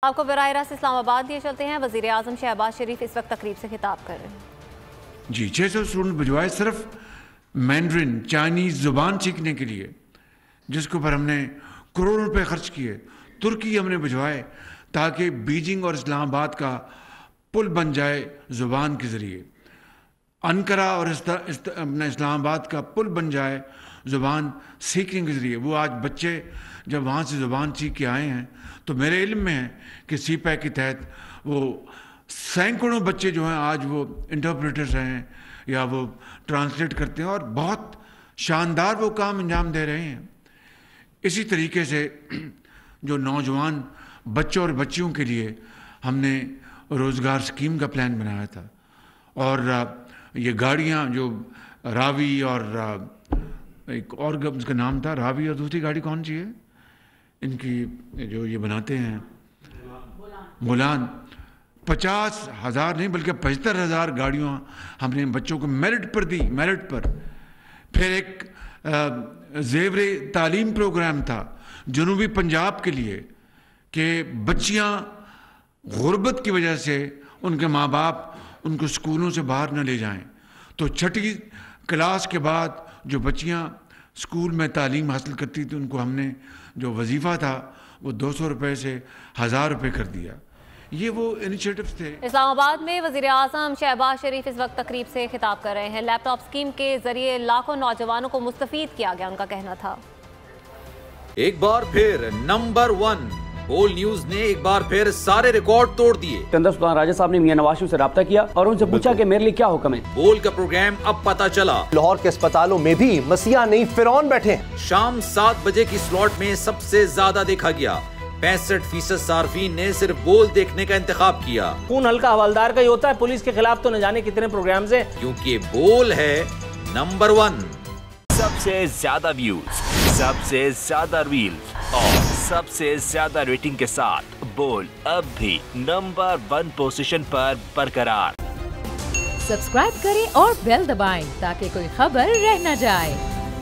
آپ کو براہ راست اسلام آباد لیے چلتے ہیں۔ وزیر اعظم شہباز شریف اس وقت تقریب سے خطاب کر رہے ہیں۔ جی 600 اسٹوڈنٹ بھجوائے صرف مینڈرن چائنیز زبان سیکھنے کے لیے، جس کے اوپر ہم نے کروڑوں روپے خرچ کیے۔ ترکی ہم نے بھجوائے تاکہ بیجنگ اور اسلام آباد کا پل بن جائے زبان کے ذریعے، انقرہ اور اپنا اسلام آباد کا پل بن جائے زبان سیکھنے کے ذریعے۔ وہ آج بچے جب وہاں سے زبان سیکھ کے آئے ہیں تو میرے علم میں ہے کہ سی پیک کے تحت وہ سینکڑوں بچے جو ہیں آج وہ انٹرپریٹرز ہیں یا وہ ٹرانسلیٹ کرتے ہیں اور بہت شاندار وہ کام انجام دے رہے ہیں۔ اسی طریقے سے جو نوجوان بچوں اور بچیوں کے لیے ہم نے روزگار سکیم کا پلان بنایا تھا، اور یہ گاڑیاں جو راوی اور ایک اور اس کا نام تھا راوی، اور دوسری گاڑی کون سی ہے ان کی جو یہ بناتے ہیں بولان، 50,000 نہیں بلکہ 75,000 گاڑیاں ہم نے بچوں کو میرٹ پر دی، میرٹ پر۔ پھر ایک زیور تعلیم پروگرام تھا جنوبی پنجاب کے لیے کہ بچیاں غربت کی وجہ سے ان کے ماں باپ ان کو اسکولوں سے باہر نہ لے جائیں، تو 6ٹھی کلاس کے بعد جو بچیاں اسکول میں تعلیم حاصل کرتی تھی ان کو ہم نے جو وظیفہ تھا وہ 200 روپے سے 1000 روپے کر دیا۔ یہ وہ انیشیٹوز تھے۔ اسلام آباد میں وزیر اعظم شہباز شریف اس وقت تقریب سے خطاب کر رہے ہیں۔ لیپ ٹاپ اسکیم کے ذریعے لاکھوں نوجوانوں کو مستفید کیا گیا، ان کا کہنا تھا۔ ایک بار پھر نمبر 1 بول نیوز نے ایک بار پھر سارے ریکارڈ توڑ دیے۔ سکندر سلطان راجہ صاحب نے میاں نواز شریف سے رابطہ کیا اور ان سے پوچھا کہ میرے لیے کیا حکم ہے۔ بول کا پروگرام اب پتا چلا، لاہور کے اسپتالوں میں بھی مسیح نہیں فرعون بیٹھے ہیں۔ شام 7 بجے کی سلاٹ میں سب سے زیادہ دیکھا گیا، 65% صارفین نے صرف بول دیکھنے کا انتخاب کیا۔ خون ہلکا حوالدار کا ہی ہوتا ہے، پولیس کے خلاف تو نہ جانے کتنے پروگرامز ہیں، کیونکہ بول ہے نمبر 1۔ سب سے زیادہ ویوز، سب سے زیادہ ریلز اور سب سے زیادہ ریٹنگ کے ساتھ بول اب بھی نمبر 1 پوزیشن پر برقرار۔ سبسکرائب کریں اور بیل دبائیں تاکہ کوئی خبر رہ نہ جائے۔